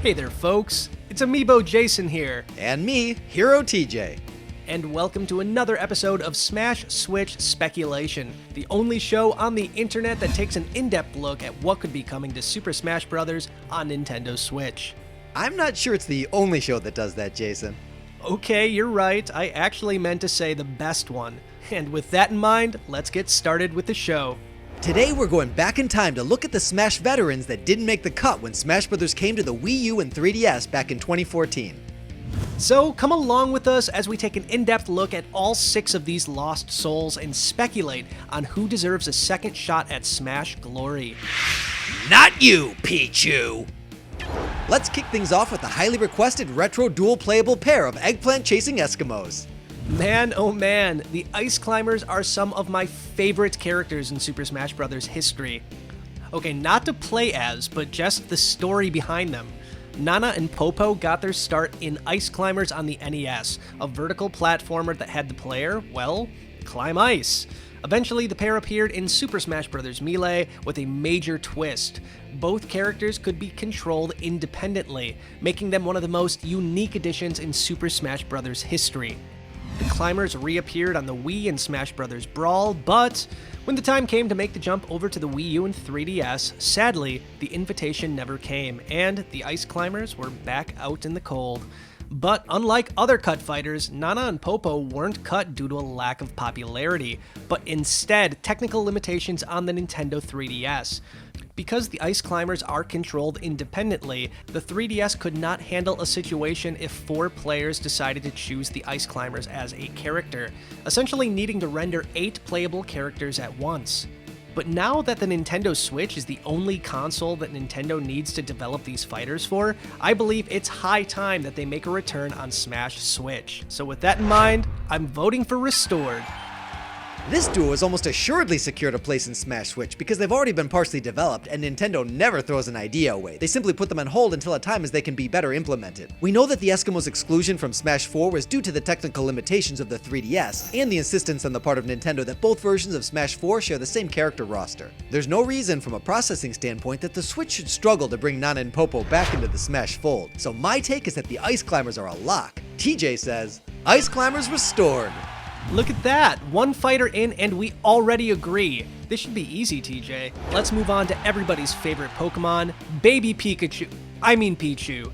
Hey there folks, it's Amiibo Jason here. And me, Hero TJ. And welcome to another episode of Smash Switch Speculation, the only show on the internet that takes an in-depth look at what could be coming to Super Smash Bros. On Nintendo Switch. I'm not sure it's the only show that does that, Jason. Okay, you're right, I actually meant to say the best one. And with that in mind, let's get started with the show. Today we're going back in time to look at the Smash veterans that didn't make the cut when Smash Bros. Came to the Wii U and 3DS back in 2014. So come along with us as we take an in-depth look at all 6 of these lost souls and speculate on who deserves a second shot at Smash glory. Not you, Pichu! Let's kick things off with the highly requested retro dual playable pair of eggplant-chasing Eskimos. Man, oh man, the Ice Climbers are some of my favorite characters in Super Smash Bros. History. Okay, not to play as, but just the story behind them. Nana and Popo got their start in Ice Climbers on the NES, a vertical platformer that had the player, well, climb ice. Eventually, the pair appeared in Super Smash Bros. Melee with a major twist. Both characters could be controlled independently, making them one of the most unique additions in Super Smash Bros. History. The climbers reappeared on the Wii in Smash Bros. Brawl, but when the time came to make the jump over to the Wii U and 3DS, sadly, the invitation never came, and the Ice Climbers were back out in the cold. But unlike other cut fighters, Nana and Popo weren't cut due to a lack of popularity, but instead technical limitations on the Nintendo 3DS. Because the Ice Climbers are controlled independently, the 3DS could not handle a situation if 4 players decided to choose the Ice Climbers as a character, essentially needing to render 8 playable characters at once. But now that the Nintendo Switch is the only console that Nintendo needs to develop these fighters for, I believe it's high time that they make a return on Smash Switch. So with that in mind, I'm voting for Restored. This duo is almost assuredly secured a place in Smash Switch because they've already been partially developed and Nintendo never throws an idea away. They simply put them on hold until a time as they can be better implemented. We know that the Eskimos' exclusion from Smash 4 was due to the technical limitations of the 3DS and the insistence on the part of Nintendo that both versions of Smash 4 share the same character roster. There's no reason from a processing standpoint that the Switch should struggle to bring Nana and Popo back into the Smash fold, so my take is that the Ice Climbers are a lock. TJ says, Ice Climbers restored. Look at that! One fighter in and we already agree. This should be easy, TJ. Let's move on to everybody's favorite Pokemon, Baby Pichu.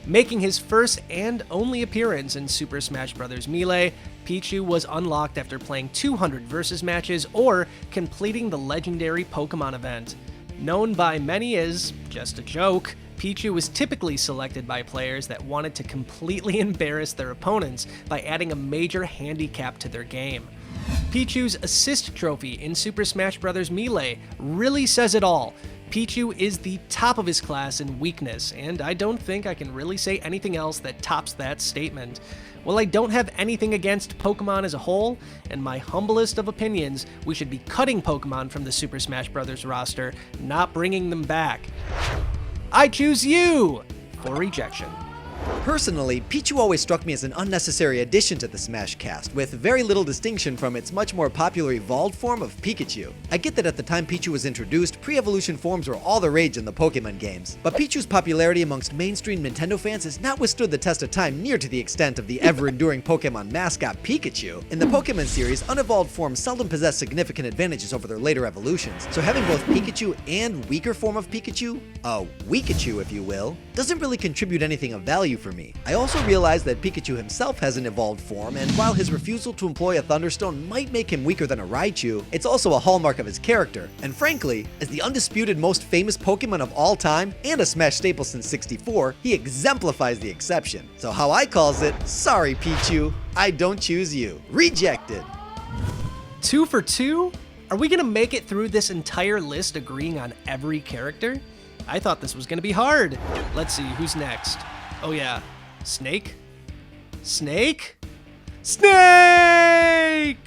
Making his first and only appearance in Super Smash Bros. Melee, Pichu was unlocked after playing 200 versus matches or completing the legendary Pokemon event. Known by many as just a joke, Pichu was typically selected by players that wanted to completely embarrass their opponents by adding a major handicap to their game. Pichu's assist trophy in Super Smash Bros. Melee really says it all. Pichu is the top of his class in weakness, and I don't think I can really say anything else that tops that statement. While I don't have anything against Pokemon as a whole, in my humblest of opinions, we should be cutting Pokemon from the Super Smash Bros. Roster, not bringing them back. I choose you for rejection. Personally, Pichu always struck me as an unnecessary addition to the Smash cast, with very little distinction from its much more popular evolved form of Pikachu. I get that at the time Pichu was introduced, pre-evolution forms were all the rage in the Pokemon games, but Pichu's popularity amongst mainstream Nintendo fans has not withstood the test of time near to the extent of the ever-enduring Pokemon mascot Pikachu. In the Pokemon series, unevolved forms seldom possess significant advantages over their later evolutions, so having both Pikachu and weaker form of Pikachu, a Weekachu if you will, doesn't really contribute anything of value for me. I also realized that Pikachu himself has an evolved form, and while his refusal to employ a Thunderstone might make him weaker than a Raichu, it's also a hallmark of his character. And frankly, as the undisputed most famous Pokemon of all time, and a Smash staple since '64, he exemplifies the exception. So how I calls it, sorry Pichu, I don't choose you. Rejected. 2 for 2? Are we gonna make it through this entire list agreeing on every character? I thought this was gonna be hard. Let's see, who's next? Oh yeah, Snake? Snake? Snake!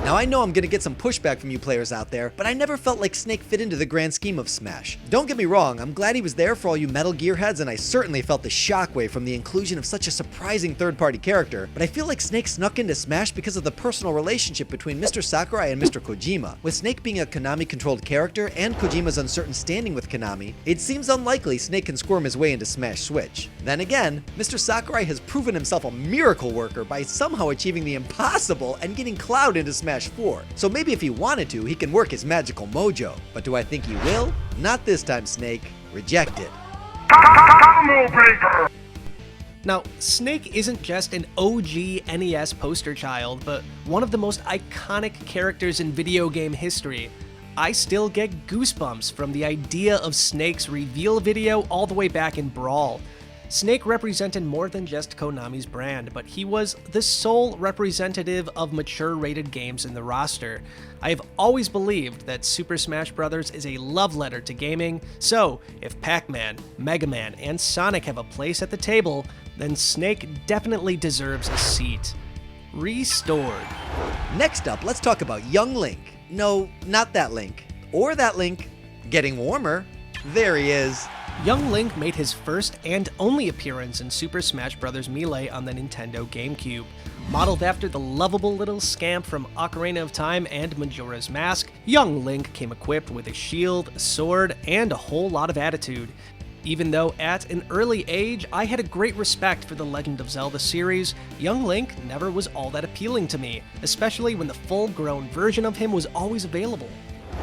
Now I know I'm gonna get some pushback from you players out there, but I never felt like Snake fit into the grand scheme of Smash. Don't get me wrong, I'm glad he was there for all you Metal Gear heads, and I certainly felt the shockwave from the inclusion of such a surprising third-party character, but I feel like Snake snuck into Smash because of the personal relationship between Mr. Sakurai and Mr. Kojima. With Snake being a Konami-controlled character and Kojima's uncertain standing with Konami, it seems unlikely Snake can squirm his way into Smash Switch. Then again, Mr. Sakurai has proven himself a miracle worker by somehow achieving the impossible and getting Cloud into Smash 4. So maybe if he wanted to, he can work his magical mojo. But do I think he will? Not this time, Snake. Rejected. Now, Snake isn't just an OG NES poster child, but one of the most iconic characters in video game history. I still get goosebumps from the idea of Snake's reveal video all the way back in Brawl. Snake represented more than just Konami's brand, but he was the sole representative of mature-rated games in the roster. I have always believed that Super Smash Bros. Is a love letter to gaming, so if Pac-Man, Mega Man, and Sonic have a place at the table, then Snake definitely deserves a seat. Restored. Next up, let's talk about Young Link. No, not that Link. Or that Link. Getting warmer. There he is. Young Link made his first and only appearance in Super Smash Bros. Melee on the Nintendo GameCube. Modeled after the lovable little scamp from Ocarina of Time and Majora's Mask, Young Link came equipped with a shield, a sword, and a whole lot of attitude. Even though at an early age I had a great respect for the Legend of Zelda series, Young Link never was all that appealing to me, especially when the full-grown version of him was always available.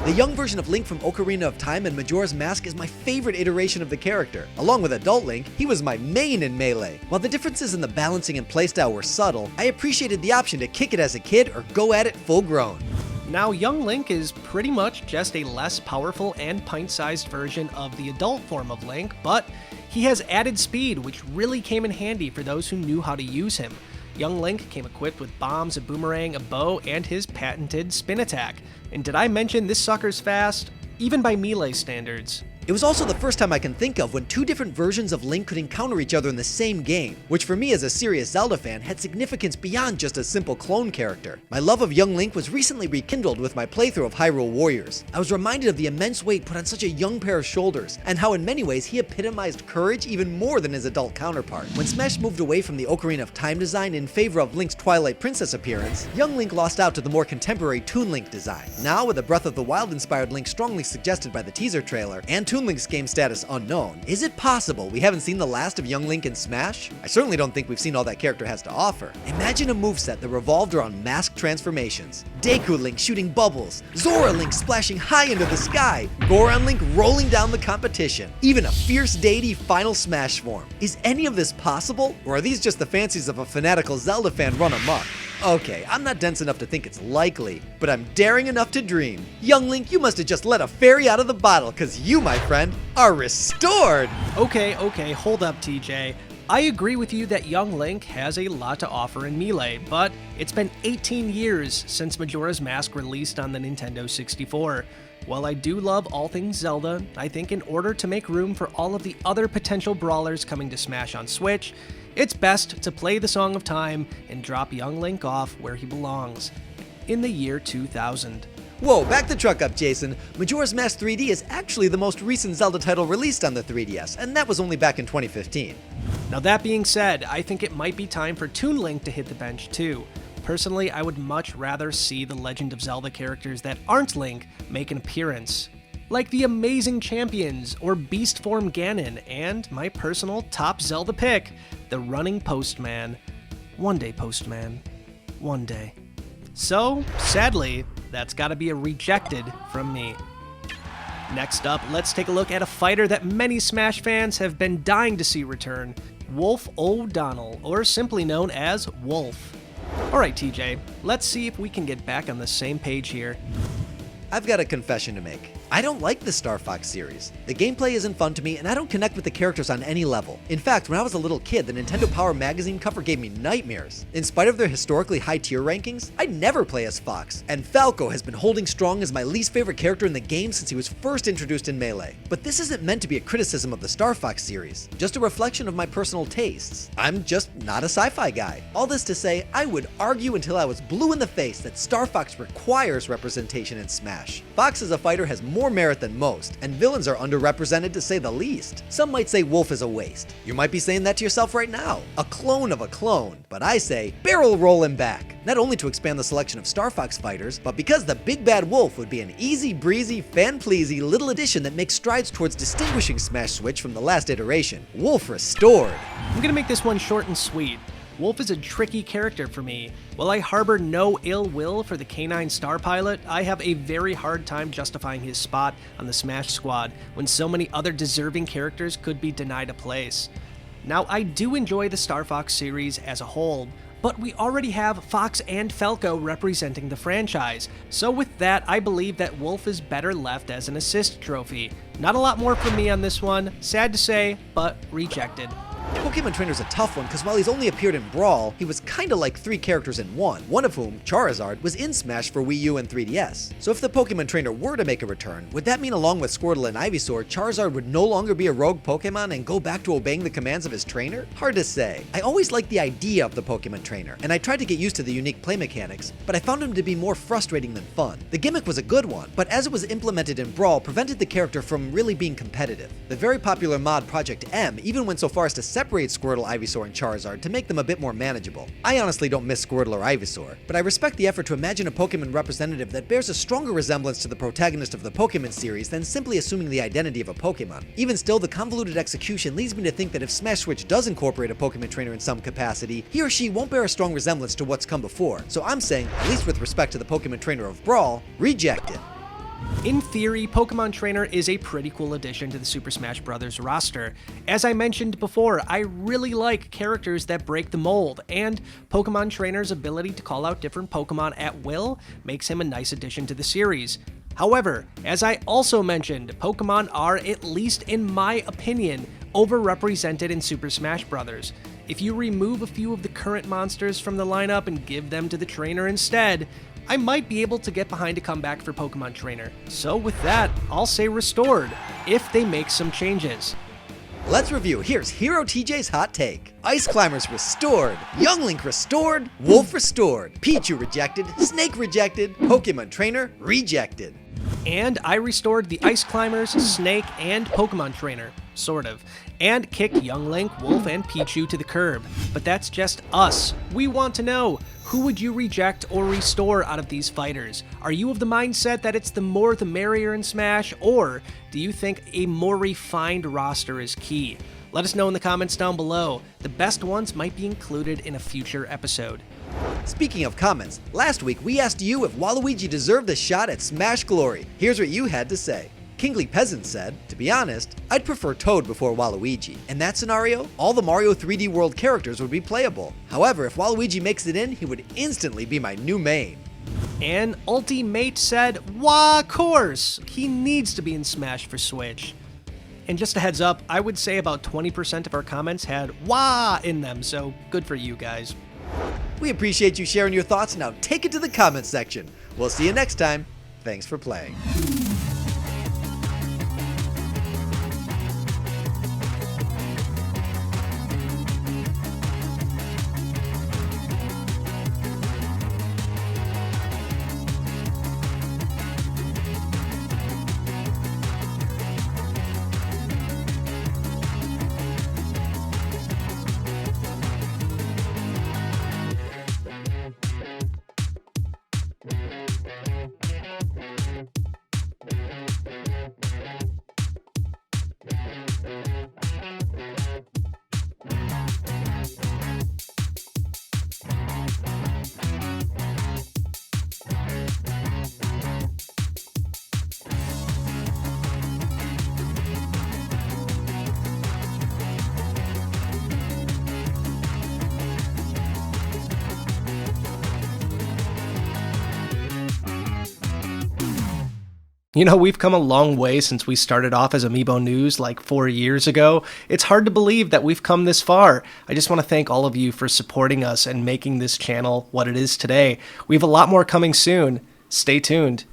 The young version of Link from Ocarina of Time and Majora's Mask is my favorite iteration of the character. Along with adult Link, he was my main in Melee. While the differences in the balancing and playstyle were subtle, I appreciated the option to kick it as a kid or go at it full grown. Now, Young Link is pretty much just a less powerful and pint-sized version of the adult form of Link, but he has added speed, which really came in handy for those who knew how to use him. Young Link came equipped with bombs, a boomerang, a bow, and his patented spin attack. And did I mention this sucker's fast? Even by Melee standards. It was also the first time I can think of when two different versions of Link could encounter each other in the same game, which for me as a serious Zelda fan had significance beyond just a simple clone character. My love of Young Link was recently rekindled with my playthrough of Hyrule Warriors. I was reminded of the immense weight put on such a young pair of shoulders, and how in many ways he epitomized courage even more than his adult counterpart. When Smash moved away from the Ocarina of Time design in favor of Link's Twilight Princess appearance, Young Link lost out to the more contemporary Toon Link design. Now, with a Breath of the Wild inspired Link strongly suggested by the teaser trailer, and Toon Link's game status unknown, is it possible we haven't seen the last of Young Link in Smash? I certainly don't think we've seen all that character has to offer. Imagine a moveset that revolved around mask transformations. Deku Link shooting bubbles, Zora Link splashing high into the sky, Goron Link rolling down the competition, even a fierce deity final Smash form. Is any of this possible, or are these just the fancies of a fanatical Zelda fan run amok? Okay, I'm not dense enough to think it's likely, but I'm daring enough to dream. Young Link, you must have just let a fairy out of the bottle, cause you, my friend, are restored! Okay, hold up, TJ. I agree with you that Young Link has a lot to offer in Melee, but it's been 18 years since Majora's Mask released on the Nintendo 64. While I do love all things Zelda, I think in order to make room for all of the other potential brawlers coming to Smash on Switch, it's best to play the Song of Time and drop Young Link off where he belongs, in the year 2000. Whoa, back the truck up, Jason. Majora's Mask 3D is actually the most recent Zelda title released on the 3DS, and that was only back in 2015. Now that being said, I think it might be time for Toon Link to hit the bench too. Personally, I would much rather see the Legend of Zelda characters that aren't Link make an appearance. Like the Amazing Champions, or Beast Form Ganon, and my personal top Zelda pick, the Running Postman. One day, Postman. One day. So, sadly, that's gotta be a rejected from me. Next up, let's take a look at a fighter that many Smash fans have been dying to see return, Wolf O'Donnell, or simply known as Wolf. Alright TJ, let's see if we can get back on the same page here. I've got a confession to make. I don't like the Star Fox series. The gameplay isn't fun to me, and I don't connect with the characters on any level. In fact, when I was a little kid, the Nintendo Power magazine cover gave me nightmares. In spite of their historically high tier rankings, I never play as Fox, and Falco has been holding strong as my least favorite character in the game since he was first introduced in Melee. But this isn't meant to be a criticism of the Star Fox series, just a reflection of my personal tastes. I'm just not a sci-fi guy. All this to say, I would argue until I was blue in the face that Star Fox requires representation in Smash. Fox as a fighter has more merit than most, and villains are underrepresented to say the least. Some might say Wolf is a waste. You might be saying that to yourself right now. A clone of a clone. But I say, barrel roll him back. Not only to expand the selection of Star Fox fighters, but because the Big Bad Wolf would be an easy breezy, fan-pleasy little addition that makes strides towards distinguishing Smash Switch from the last iteration. Wolf restored. I'm gonna make this one short and sweet. Wolf is a tricky character for me. While I harbor no ill will for the K9 Star Pilot, I have a very hard time justifying his spot on the Smash squad when so many other deserving characters could be denied a place. Now, I do enjoy the Star Fox series as a whole, but we already have Fox and Falco representing the franchise, so with that, I believe that Wolf is better left as an assist trophy. Not a lot more from me on this one, sad to say, but rejected. Pokemon Trainer's a tough one because while he's only appeared in Brawl, he was kinda like 3 characters in one of whom, Charizard, was in Smash for Wii U and 3DS. So if the Pokemon Trainer were to make a return, would that mean along with Squirtle and Ivysaur, Charizard would no longer be a rogue Pokemon and go back to obeying the commands of his trainer? Hard to say. I always liked the idea of the Pokemon Trainer, and I tried to get used to the unique play mechanics, but I found him to be more frustrating than fun. The gimmick was a good one, but as it was implemented in Brawl, prevented the character from really being competitive. The very popular mod Project M even went so far as to separate Squirtle, Ivysaur, and Charizard to make them a bit more manageable. I honestly don't miss Squirtle or Ivysaur, but I respect the effort to imagine a Pokemon representative that bears a stronger resemblance to the protagonist of the Pokemon series than simply assuming the identity of a Pokemon. Even still, the convoluted execution leads me to think that if Smash Switch does incorporate a Pokemon trainer in some capacity, he or she won't bear a strong resemblance to what's come before. So I'm saying, at least with respect to the Pokemon trainer of Brawl, reject it. In theory, Pokemon Trainer is a pretty cool addition to the Super Smash Bros. Roster. As I mentioned before, I really like characters that break the mold, and Pokemon Trainer's ability to call out different Pokemon at will makes him a nice addition to the series. However, as I also mentioned, Pokemon are, at least in my opinion, overrepresented in Super Smash Bros. If you remove a few of the current monsters from the lineup and give them to the trainer instead, I might be able to get behind a comeback for Pokemon Trainer. So with that, I'll say restored, if they make some changes. Let's review. Here's Hero TJ's hot take. Ice Climbers restored, Young Link restored, Wolf restored, Pichu rejected, Snake rejected, Pokemon Trainer rejected. And I restored the Ice Climbers, Snake, and Pokemon Trainer, sort of, and kicked Young Link, Wolf, and Pichu to the curb. But that's just us. We want to know, who would you reject or restore out of these fighters? Are you of the mindset that it's the more the merrier in Smash, or do you think a more refined roster is key? Let us know in the comments down below. The best ones might be included in a future episode. Speaking of comments, last week we asked you if Waluigi deserved a shot at Smash Glory. Here's what you had to say. Kingly Peasant said, to be honest, I'd prefer Toad before Waluigi. In that scenario, all the Mario 3D World characters would be playable. However, if Waluigi makes it in, he would instantly be my new main. And Ultimate said, wah, course, he needs to be in Smash for Switch. And just a heads up, I would say about 20% of our comments had wah in them, so good for you guys. We appreciate you sharing your thoughts, now take it to the comments section. We'll see you next time. Thanks for playing. You know, we've come a long way since we started off as Amiibo News like 4 years ago. It's hard to believe that we've come this far. I just want to thank all of you for supporting us and making this channel what it is today. We have a lot more coming soon. Stay tuned.